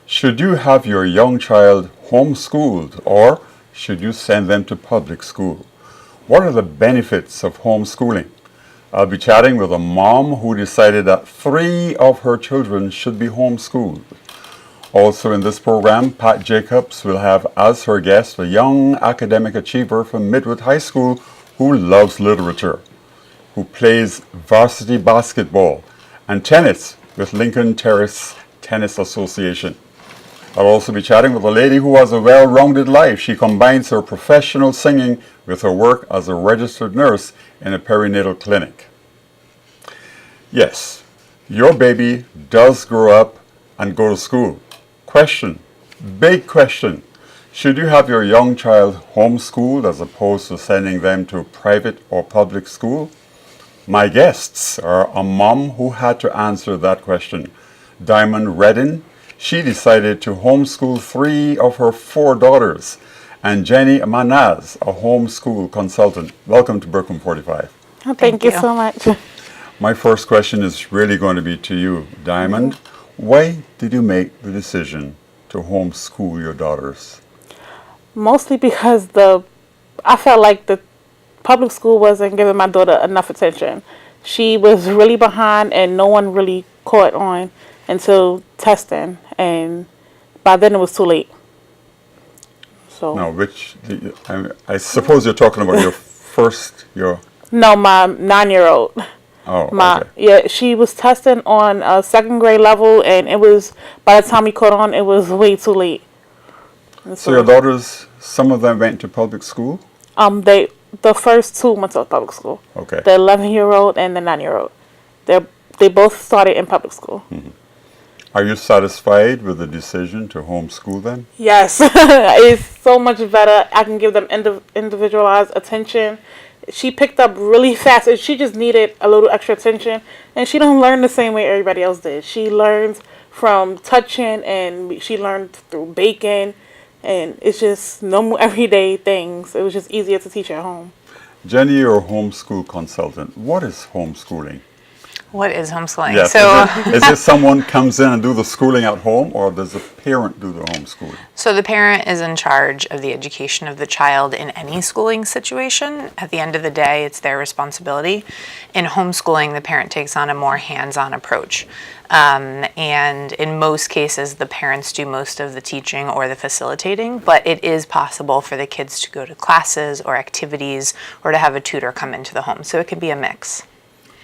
Should you have your young child homeschooled or should you send them to public school? What are the benefits of homeschooling? I'll be chatting with a mom who decided that 3 of her children should be homeschooled. Also in this program, Pat Jacobs will have as her guest a young academic achiever from Midwood High School who loves literature, who plays varsity basketball and tennis with Lincoln Terrace Tennis Association. I'll also be chatting with a lady who has a well-rounded life. She combines her professional singing with her work as a registered nurse in a perinatal clinic. Yes, your baby does grow up and go to school. Question, big question. Should you have your young child homeschooled as opposed to sending them to private or public school? My guests are a mom who had to answer that question. Diamond Redden, she decided to homeschool 3 of her 4 daughters. And Jenni Mahnaz, a homeschool consultant. Welcome to Brooklyn 45. Oh, thank you so much. My first question is really going to be to you, Diamond. Why did you make the decision to homeschool your daughters? Mostly because I felt like the public school wasn't giving my daughter enough attention. She was really behind and no one really caught on until testing, and by then it was too late. So Now, I suppose you're talking about your... No, my 9-year-old. Oh, okay. Yeah, she was testing on a 2nd grade level, and it was, by the time we caught on, it was way too late. So your daughters, some of them went to public school? The first 2 went to public school. Okay. The 11-year-old and the 9-year-old. They both started in public school. Mm-hmm. Are you satisfied with the decision to homeschool them? Yes, it's so much better. I can give them individualized attention. She picked up really fast, and she just needed a little extra attention. And she don't learn the same way everybody else did. She learns from touching, and she learned through baking, and it's just normal everyday things. It was just easier to teach at home. Jenni, you're a homeschool consultant. What is homeschooling? What is homeschooling? Yes. So, is it someone comes in and do the schooling at home, or does the parent do the homeschooling? so the parent is in charge of the education of the child in any schooling situation. At the end of the day, it's their responsibility. In homeschooling, the parent takes on a more hands-on approach. And in most cases, the parents do most of the teaching or the facilitating, but it is possible for the kids to go to classes or activities or to have a tutor come into the home. So it can be a mix.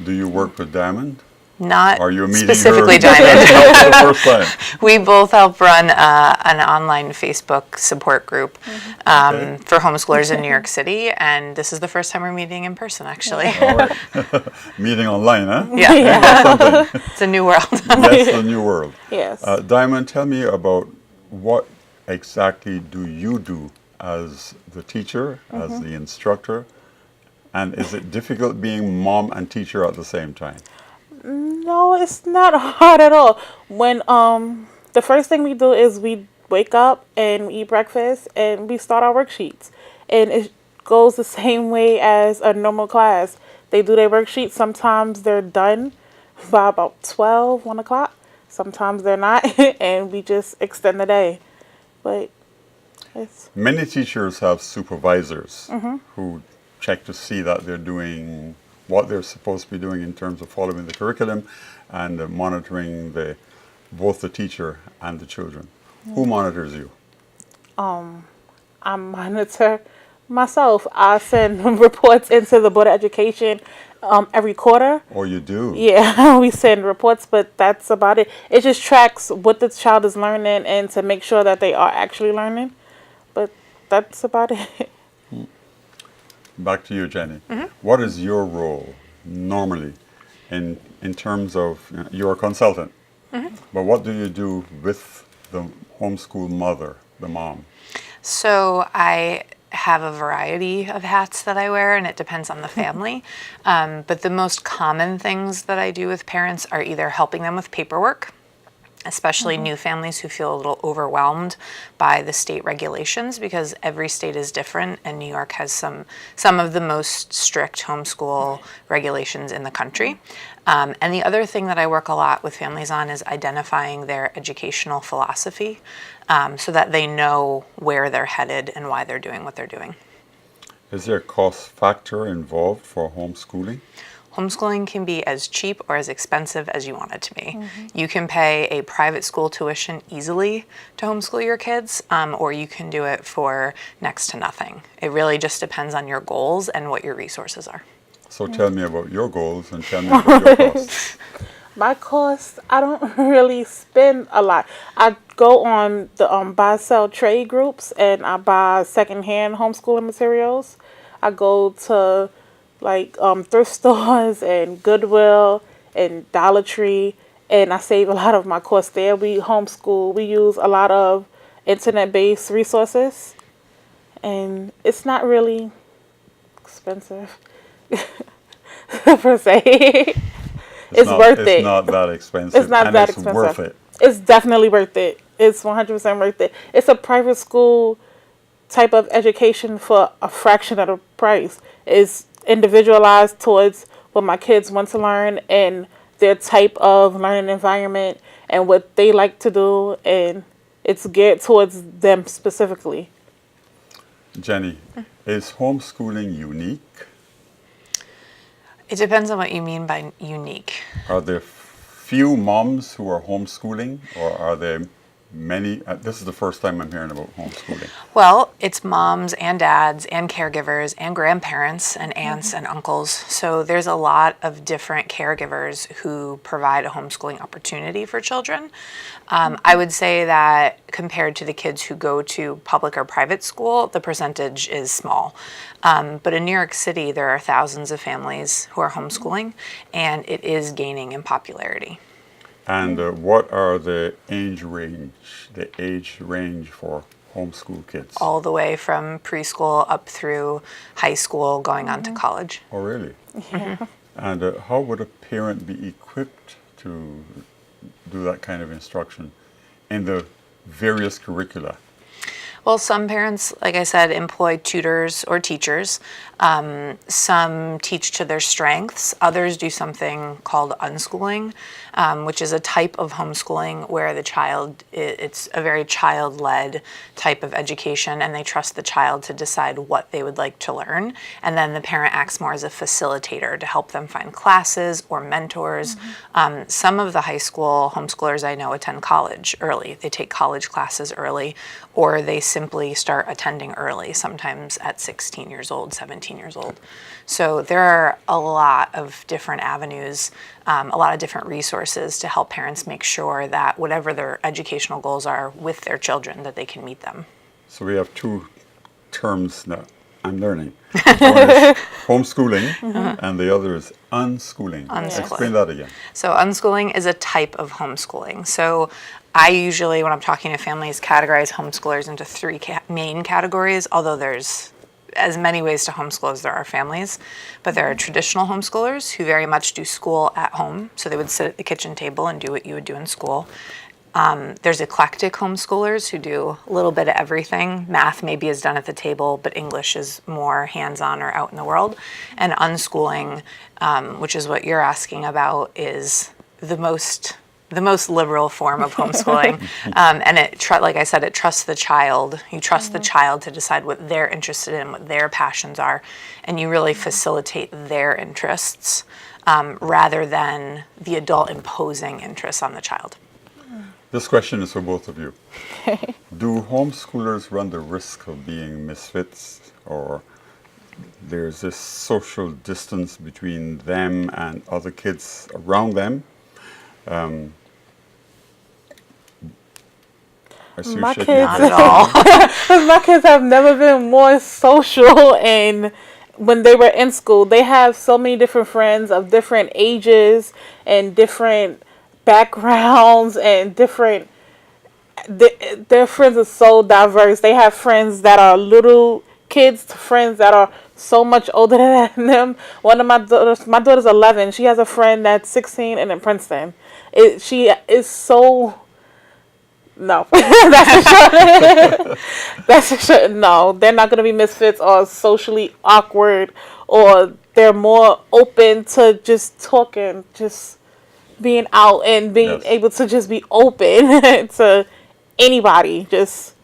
Do you work with Diamond? Not Are you meeting specifically her Diamond. for the first time? We both help run an online Facebook support group for homeschoolers in New York City, and this is the first time we're meeting in person, actually. All right. Meeting online, huh? Yeah. It's a new world. That's a new world. Yes. Diamond, tell me about what exactly do you do as the teacher, as the instructor, and is it difficult being mom and teacher at the same time? No, it's not hard at all. When the first thing we do is we wake up and we eat breakfast and we start our worksheets. And it goes the same way as a normal class. They do their worksheets. Sometimes they're done by about 12, 1 o'clock. Sometimes they're not, and we just extend the day. But it's... Many teachers have supervisors who check to see that they're doing what they're supposed to be doing in terms of following the curriculum and monitoring both the teacher and the children. Who monitors you? I monitor myself. I send reports into the Board of Education every quarter. Oh, you do? Yeah, we send reports, but that's about it. It just tracks what the child is learning and to make sure that they are actually learning. But that's about it. Back to you, Jenni. What is your role normally in terms of, you're a consultant, but what do you do with the homeschool mother, the mom? So I have a variety of hats that I wear, and it depends on the family. But the most common things that I do with parents are either helping them with paperwork, especially new families who feel a little overwhelmed by the state regulations, because every state is different, and New York has some of the most strict homeschool regulations in the country. And the other thing that I work a lot with families on is identifying their educational philosophy, so that they know where they're headed and why they're doing what they're doing. Is there a cost factor involved for homeschooling? Homeschooling can be as cheap or as expensive as you want it to be. You can pay a private school tuition easily to homeschool your kids, or you can do it for next to nothing. It really just depends on your goals and what your resources are. So tell me about your goals and tell me about your costs. My costs, I don't really spend a lot. I go on the buy sell trade groups and I buy secondhand homeschooling materials. I go to like thrift stores and Goodwill and Dollar Tree, and I save a lot of my costs there. We homeschool. We use a lot of internet-based resources, and it's not really expensive per se. It's worth it. It's not that expensive. It's not and that it's expensive. worth it. It's definitely worth it. It's 100% worth it. It's a private school type of education for a fraction of the price. It's individualized towards what my kids want to learn and their type of learning environment and what they like to do, and it's geared towards them specifically. Jenni, is homeschooling unique? It depends on what you mean by unique. Are there few moms who are homeschooling, or are there many? This is the first time I'm hearing about homeschooling. Well, it's moms and dads and caregivers and grandparents and aunts and uncles. So there's a lot of different caregivers who provide a homeschooling opportunity for children. I would say that compared to the kids who go to public or private school, the percentage is small. But in New York City, there are thousands of families who are homeschooling, and it is gaining in popularity. And what are the age range for homeschool kids? All the way from preschool up through high school, going on to college. Oh, really? And how would a parent be equipped to do that kind of instruction in the various curricula? Well, some parents, like I said, employ tutors or teachers. Some teach to their strengths. Others do something called unschooling, which is a type of homeschooling where the child, it's a very child-led type of education, and they trust the child to decide what they would like to learn. And then the parent acts more as a facilitator to help them find classes or mentors. Some of the high school homeschoolers I know attend college early. They take college classes early, or they simply start attending early, sometimes at 16 years old, 17 years old. So there are a lot of different avenues, a lot of different resources to help parents make sure that whatever their educational goals are with their children, that they can meet them. So we have two terms that I'm learning. One is homeschooling, and the other is unschooling. Explain that again. So unschooling is a type of homeschooling. So I usually, when I'm talking to families, categorize homeschoolers into three main categories, although there's as many ways to homeschool as there are families. But there are traditional homeschoolers who very much do school at home. So they would sit at the kitchen table and do what you would do in school. There's eclectic homeschoolers who do a little bit of everything. Math maybe is done at the table, but English is more hands-on or out in the world. And unschooling, which is what you're asking about, is the most liberal form of homeschooling. And like I said, it trusts the child. You trust the child to decide what they're interested in, what their passions are, and you really facilitate their interests rather than the adult imposing interests on the child. This question is for both of you. Do homeschoolers run the risk of being misfits, or there's this social distance between them and other kids around them? I see you shaking your Not head. at all. Because my kids have never been more social, and when they were in school, they have so many different friends of different ages and different backgrounds and different. Their friends are so diverse. They have friends that are little kids to friends that are so much older than them. One of my daughter's 11. She has a friend that's 16 and in Princeton. She is so No, that's for sure. That's for sure. No, they're not going to be misfits or socially awkward, or they're more open to just talking, just being out and being Yes. able to just be open to anybody. Just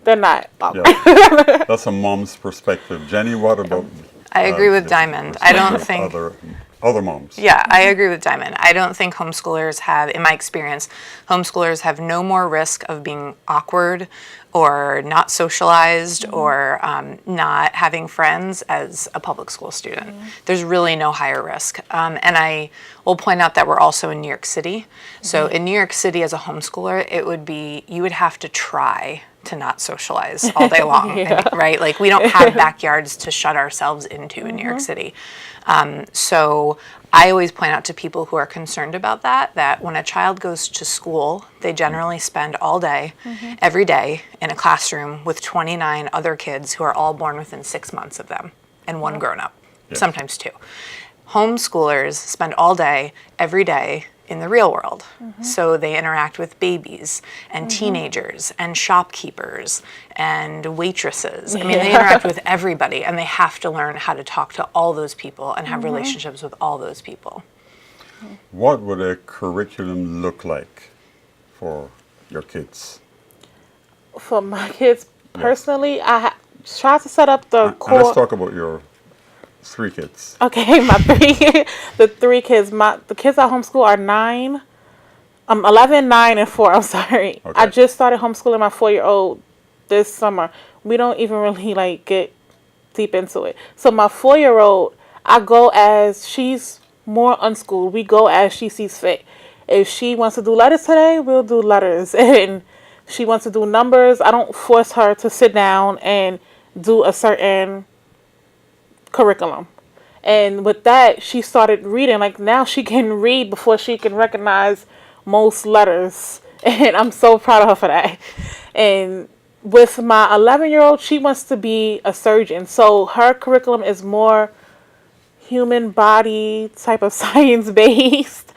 they're not awkward. Yeah. That's a mom's perspective. Jenny, what about? I agree with the Diamond. I don't perspective think. of other moms. Yeah, I agree with Diamond. I don't think homeschoolers have, in my experience, homeschoolers have no more risk of being awkward or not socialized or not having friends as a public school student. There's really no higher risk. And I will point out that we're also in New York City. So in New York City as a homeschooler, it would be, you would have to try to not socialize all day long, right? Like we don't have backyards to shut ourselves into in New York City. So I always point out to people who are concerned about that when a child goes to school, they generally spend all day, every day in a classroom with 29 other kids who are all born within 6 months of them and one grown up, sometimes two. Homeschoolers spend all day, every day in the real world. So they interact with babies and teenagers and shopkeepers and waitresses. I mean, they interact with everybody, and they have to learn how to talk to all those people and have relationships with all those people. What would a curriculum look like for your kids? For my kids personally, I try to set up the And core. let's talk about your 3 kids. Okay, the 3 kids. The kids I homeschool are 9, 11, 9, and 4. I'm sorry. Okay. I just started homeschooling my 4-year-old this summer. We don't even really get deep into it. So my 4-year-old, I go as she's more unschooled. We go as she sees fit. If she wants to do letters today, we'll do letters. And she wants to do numbers, I don't force her to sit down and do a certain curriculum. And with that, she started reading. Like now she can read before she can recognize most letters. And I'm so proud of her for that. And with my 11-year-old, she wants to be a surgeon. So her curriculum is more human body type of science based.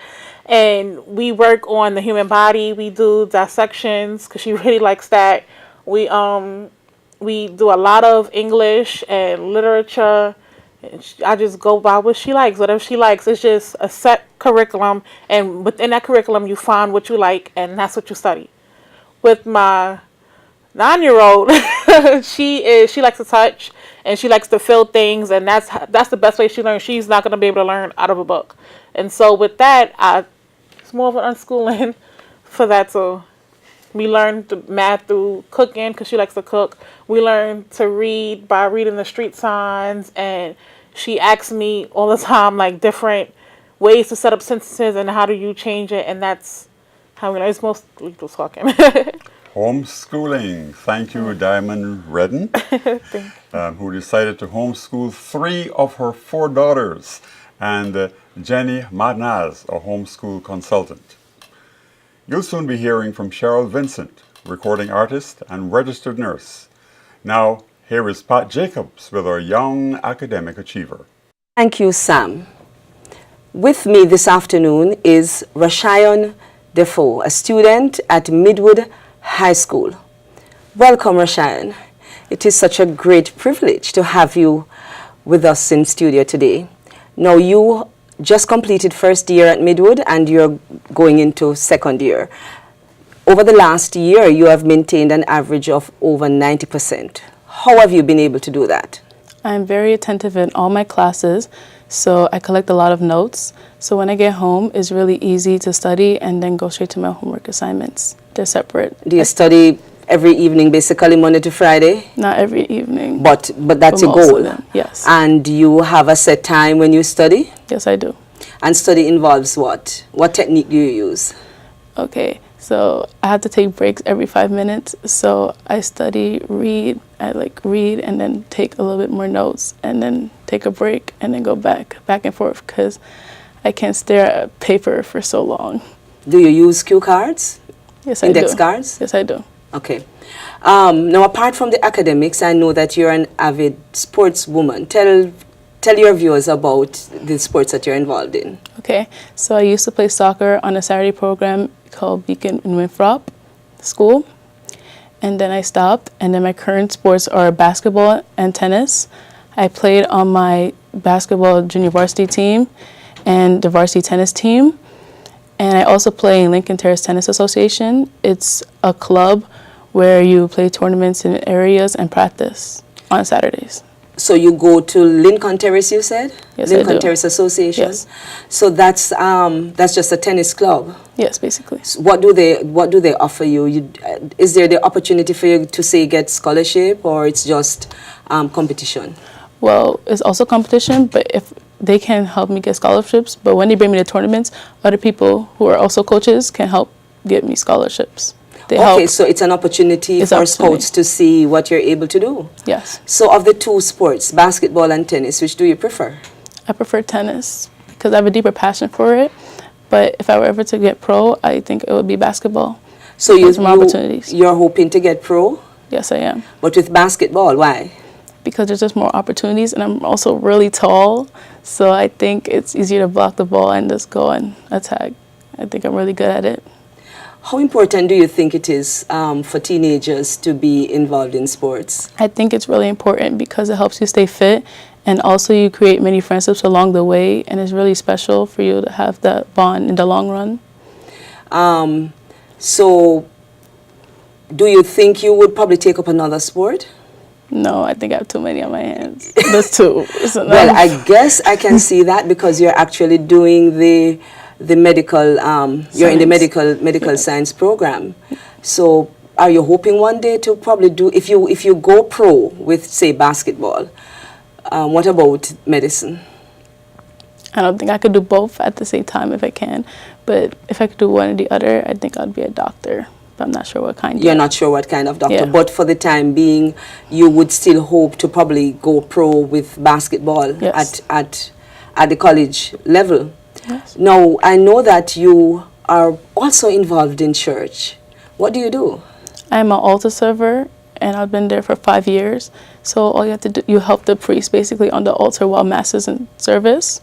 And we work on the human body. We do dissections because she really likes that. We do a lot of English and literature. I just go by what she likes, whatever she likes. It's just a set curriculum, and within that curriculum, you find what you like, and that's what you study. With my 9-year-old, she likes to touch, and she likes to feel things, and that's the best way she learns. She's not going to be able to learn out of a book, and so with that, it's more of an unschooling for that too. We learn the math through cooking because she likes to cook. We learn to read by reading the street signs, and she asks me all the time different ways to set up sentences and how do you change it, and that's how we learn. It's mostly through talking. Homeschooling. Thank you, Diamond Redden, who decided to homeschool 3 of her 4 daughters, and Jenni Mahnaz, a homeschool consultant. You'll soon be hearing from Cheryl Vincent, recording artist and registered nurse. Now, here is Pat Jacobs with our young academic achiever. Thank you, Sam. With me this afternoon is Rashayon Defoe, a student at Midwood High School. Welcome, Rashayon. It is such a great privilege to have you with us in studio today. Now, you just completed first year at Midwood and you're going into second year. Over the last year, you have maintained an average of over 90%. How have you been able to do that? I'm very attentive in all my classes, so I collect a lot of notes. So when I get home, it's really easy to study and then go straight to my homework assignments. They're separate. Do you study every evening, basically Monday to Friday? Not every evening. But that's a most of goal? them, yes. And you have a set time when you study? Yes, I do. And study involves what? What technique do you use? Okay, so I have to take breaks every 5 minutes. So I study, read, read and then take a little bit more notes and then take a break and then go back and forth because I can't stare at paper for so long. Do you use cue cards? Yes, I do. Index cards? Yes, I do. Okay. Now, apart from the academics, I know that you're an avid sportswoman. Tell your viewers about the sports that you're involved in. Okay, so I used to play soccer on a Saturday program called Beacon in Winthrop. school, and then I stopped. And then my current sports are basketball and tennis. I played on my basketball junior varsity team and the varsity tennis team. And I also play in Lincoln Terrace Tennis Association. It's a club where you play tournaments in areas and practice on Saturdays. So you go to Lincoln Terrace, you said? Yes, I Lincoln do. Terrace Association. Yes. So that's just a tennis club. Yes, basically. So what do they offer you? Is there the opportunity for you to say get scholarship, or it's just competition? Well, it's also competition, but if they can help me get scholarships, but when they bring me to tournaments, other people who are also coaches can help get me scholarships. They Okay, help. so it's an opportunity It's for opportunity. scouts to see what you're able to do. Yes. So of the two sports, basketball and tennis, which do you prefer? I prefer tennis because I have a deeper passion for it. But if I were ever to get pro, I think it would be basketball. So There's more opportunities. you're hoping to get pro, Yes, I am. but with basketball, why? Because there's just more opportunities, and I'm also really tall, so I think it's easier to block the ball and just go and attack. I think I'm really good at it. How important do you think it is for teenagers to be involved in sports? I think it's really important because it helps you stay fit, and also you create many friendships along the way, and it's really special for you to have that bond in the long run. So do you think you would probably take up another sport? No, I think I have too many on my hands. There's two. So Well, I guess I can see that because you're actually doing the medical, you're in the medical science program. So are you hoping one day to probably do, if you go pro with, say, basketball, what about medicine? I don't think I could do both at the same time if I can. But if I could do one or the other, I think I'd be a doctor. But I'm not sure what kind. You're not sure what kind of doctor, Yeah. but for the time being, you would still hope to probably go pro with basketball Yes. at the college level. Yes. Now, I know that you are also involved in church. What do you do? I'm an altar server, and I've been there for 5 years. So all you have to do, you help the priest basically on the altar while mass is in service.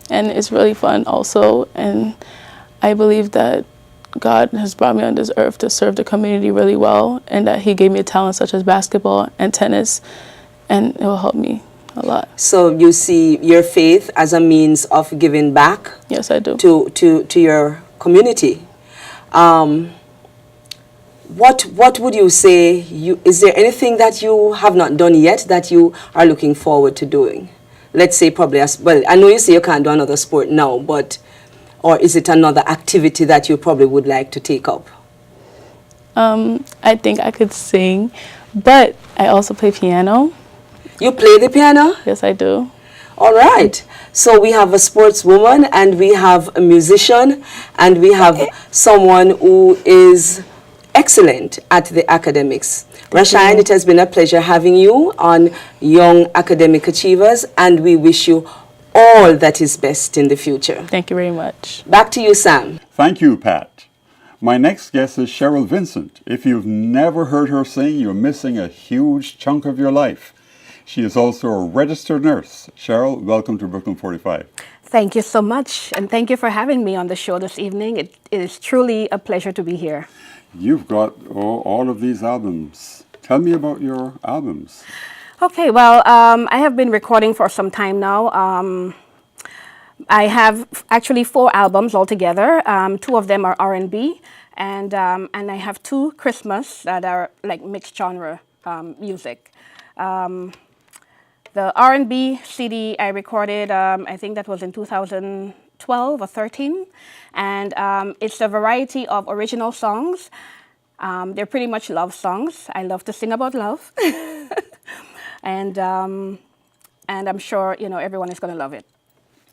And it's really fun also. And I believe that God has brought me on this earth to serve the community really well, and that he gave me a talent such as basketball and tennis, and it will help me a lot. So you see your faith as a means of giving back Yes, I do. to your community. What would you say, is there anything that you have not done yet that you are looking forward to doing? Let's say probably, well, I know you say you can't do another sport now, but, or is it another activity that you probably would like to take up? I think I could sing, but I also play piano. You play the piano? Yes, I do. All right. So we have a sportswoman, and we have a musician, and we have someone who is excellent at the academics. Rashayan, it has been a pleasure having you on Young Academic Achievers, and we wish you all that is best in the future. Thank you very much. Back to you, Sam. Thank you, Pat. My next guest is Cheryl Vincent. If you've never heard her sing, you're missing a huge chunk of your life. She is also a registered nurse. Cheryl, welcome to Brooklyn 45. Thank you so much, and thank you for having me on the show this evening. It is truly a pleasure to be here. You've got all of these albums. Tell me about your albums. Okay, well, I have been recording for some time now. I have actually 4 albums altogether. 2 of them are R&B, and I have 2 Christmas that are like mixed genre music. The R&B CD I recorded, I think that was in 2012 or 13, and it's a variety of original songs. They're pretty much love songs. I love to sing about love, and I'm sure everyone is going to love it.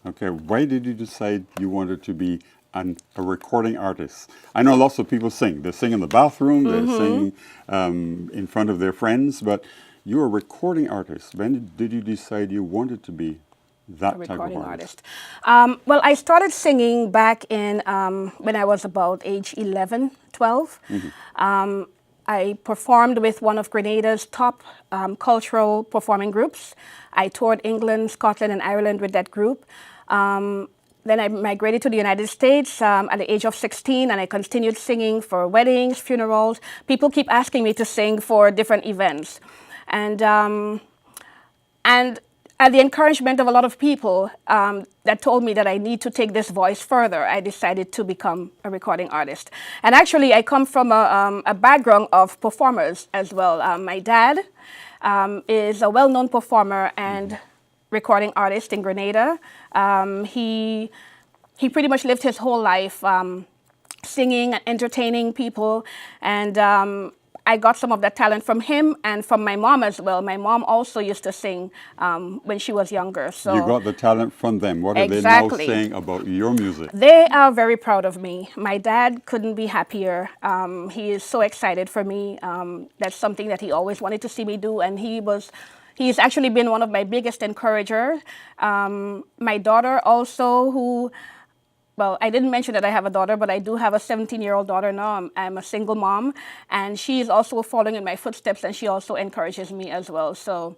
Okay, why did you decide you wanted to be a recording artist? I know lots of people sing. They sing in the bathroom, they sing in front of their friends, but you're a recording artist. When did you decide you wanted to be that type of artist? Well, I started singing back in when I was about age 11, 12. I performed with one of Grenada's top cultural performing groups. I toured England, Scotland, and Ireland with that group. then I migrated to the United States at the age of 16, and I continued singing for weddings, funerals. People keep asking me to sing for different events. And at the encouragement of a lot of people that told me that I need to take this voice further, I decided to become a recording artist. And actually, I come from a background of performers as well. My dad is a well-known performer and recording artist in Grenada. He pretty much lived his whole life singing and entertaining people, and I got some of that talent from him and from my mom as well. My mom also used to sing when she was younger. So You got the talent from them. What are Exactly. they now saying about your music? They are very proud of me. My dad couldn't be happier. He is so excited for me. That's something that he always wanted to see me do, and he's actually been one of my biggest encouragers. My daughter also, well, I didn't mention that I have a daughter, but I do have a 17-year-old daughter now. I'm a single mom, and she is also following in my footsteps, and she also encourages me as well. So,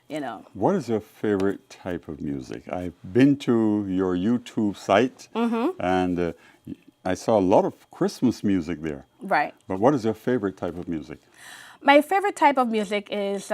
you know. What is your favorite type of music? I've been to your YouTube site, and I saw a lot of Christmas music there. Right. But what is your favorite type of music? My favorite type of music is,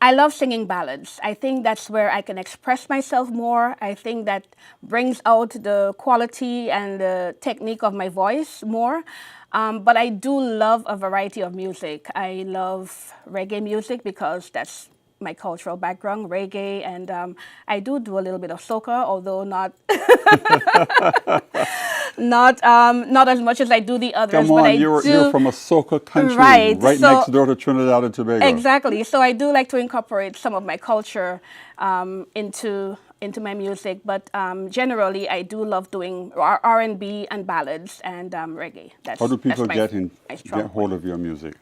I love singing ballads. I think that's where I can express myself more. I think that brings out the quality and the technique of my voice more. But I do love a variety of music. I love reggae music because that's my cultural background, reggae, and I do a little bit of soca, although not not as much as I do the others. Come on, but you're from a soca country, Right, so- next door to Trinidad and Tobago. Exactly. So I do like to incorporate some of my culture into my music, but generally I do love doing R&B and ballads and reggae. How do people my strong get hold of your music?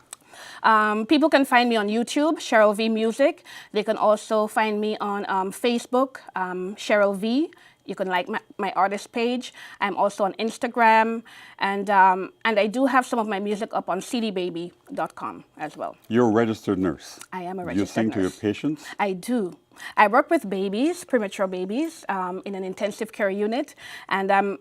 People can find me on YouTube, Cheryl V Music. They can also find me on Facebook, Cheryl V. You can like my artist page. I'm also on Instagram, and I do have some of my music up on cdbaby.com as well. You're a registered nurse. I am a You registered sing nurse. to your patients? I do. I work with babies, premature babies, in an intensive care unit, and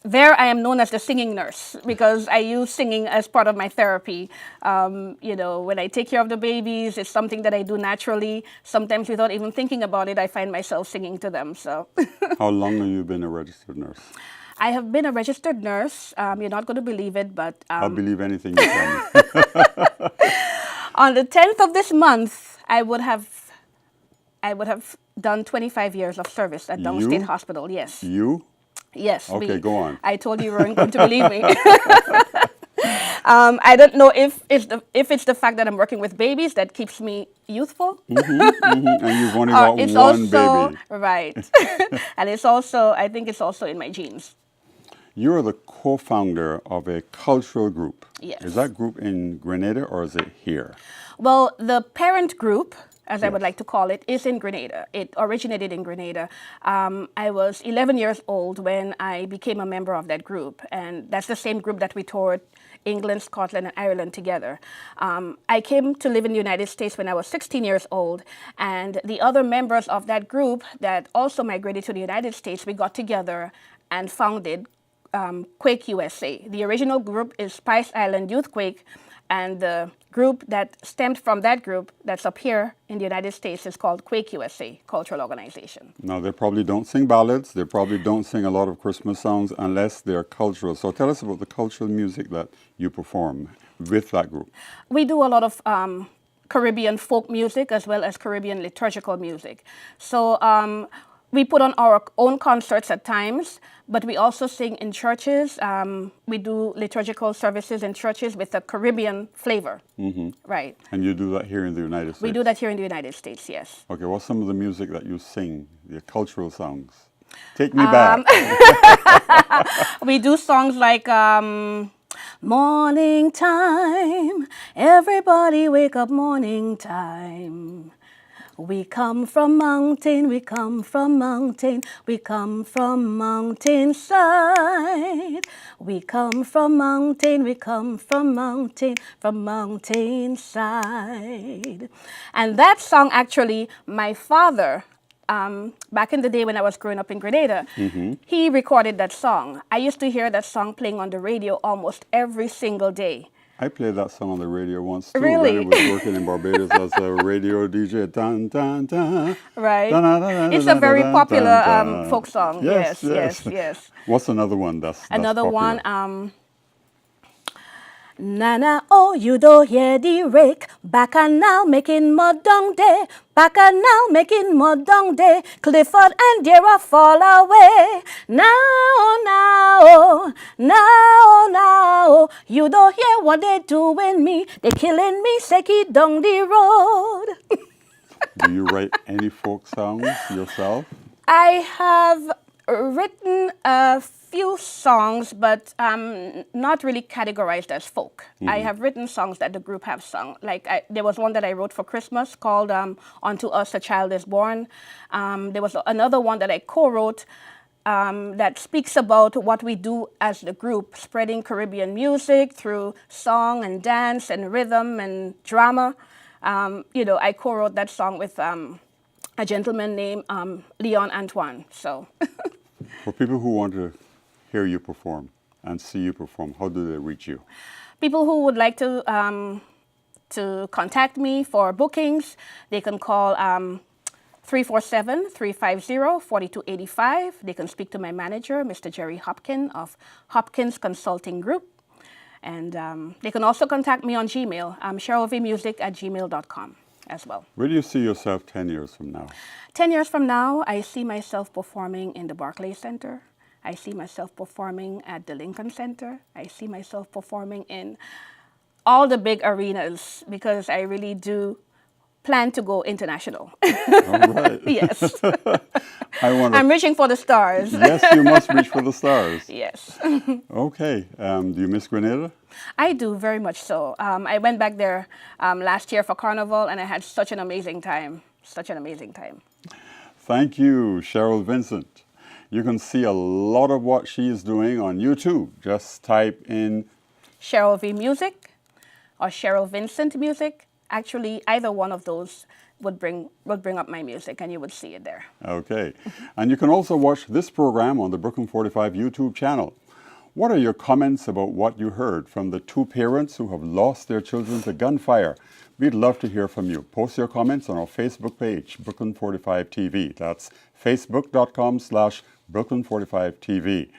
there I am known as the singing nurse because I use singing as part of my therapy. You know, when I take care of the babies, it's something that I do naturally. Sometimes without even thinking about it, I find myself singing to them. So. How long have you been a registered nurse? I have been a registered nurse. You're not going to believe it, but I'll believe anything you tell me. on the 10th of this month, I would have done 25 years of service at Downstate You? Hospital. Yes. You? Yes. Okay, go on. I told you weren't going to believe me. I don't know if it's the fact that I'm working with babies that keeps me youthful. And you've only got It's one also baby. right, and it's also I think it's also in my genes. You're the co-founder of a cultural group. Yes. Is that group in Grenada or is it here? Well, the parent group, as I would Yes. like to call it, is in Grenada. It originated in Grenada. I was 11 years old when I became a member of that group, and that's the same group that we toured England, Scotland, and Ireland together. I came to live in the United States when I was 16 years old, and the other members of that group that also migrated to the United States, we got together and founded Quake USA. The original group is Spice Island Youth Quake, and the group that stemmed from that group that's up here in the United States is called Quake USA, Cultural Organization. Now, they probably don't sing ballads. They probably don't sing a lot of Christmas songs unless they're cultural. So tell us about the cultural music that you perform with that group. We do a lot of Caribbean folk music as well as Caribbean liturgical music. So we put on our own concerts at times, but we also sing in churches. We do liturgical services in churches with a Caribbean flavor. Right. And you do that here in the United States? We do that here in the United States, yes. Okay, what's some of the music that you sing, the cultural songs? Take me back. We do songs like Morning Time, everybody wake up morning time. We come from mountain, we come from mountain, we come from mountainside. We come from mountain, we come from mountain, from mountainside. And that song actually, my father back in the day when I was growing up in Grenada, he recorded that song. I used to hear that song playing on the radio almost every single day. I played that song on the radio once too. Really? When I was working in Barbados as a radio DJ. Dun, dun, dun. Right. Dun, dun, dun, dun, It's a dun, very dun, popular dun, dun. folk song. Yes, Yes, yes. What's another one that's Another popular? one, Nana, oh, you don't hear the rake. Back and now making mud down day. Back and now making mud down day. Clifford and Dara fall away. Now, you don't hear what they doing me. They killing me, Seki down the road. Do you write any folk songs yourself? I have written a few songs, but not really categorized as folk. I have written songs that the group have sung. Like there was one that I wrote for Christmas called "Unto Us a Child is Born." There was another one that I co-wrote that speaks about what we do as the group, spreading Caribbean music through song and dance and rhythm and drama. I co-wrote that song with a gentleman named Leon Antoine. So. For people who want to hear you perform and see you perform, how do they reach you? People who would like to contact me for bookings, they can call 347-350-4285. They can speak to my manager, Mr. Jerry Hopkins of Hopkins Consulting Group. And they can also contact me on Gmail, cherylvmusic@gmail.com as well. Where do you see yourself 10 years from now? 10 years from now, I see myself performing in the Barclays Center. I see myself performing at the Lincoln Center. I see myself performing in all the big arenas because I really do plan to go international. All right. Yes. I'm I'm reaching for the stars. Yes, you must reach for the stars. Yes. Okay. Do you miss Grenada? I do, very much so. I went back there last year for Carnival and I had such an amazing time. Such an amazing time. Thank you, Cheryl Vincent. You can see a lot of what she is doing on YouTube. Just type in Cheryl V Music or Cheryl Vincent Music. Actually, either one of those would bring up my music and you would see it there. Okay. And you can also watch this program on the Brooklyn 45 YouTube channel. What are your comments about what you heard from the two parents who have lost their children to gunfire? We'd love to hear from you. Post your comments on our Facebook page, Brooklyn 45 TV. That's facebook.com/Brooklyn 45 TV.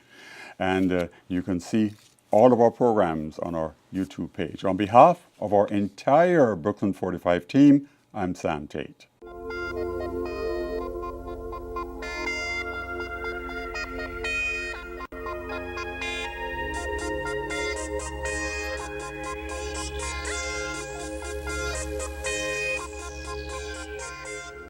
And you can see all of our programs on our YouTube page. On behalf of our entire Brooklyn 45 team, I'm Sam Tate.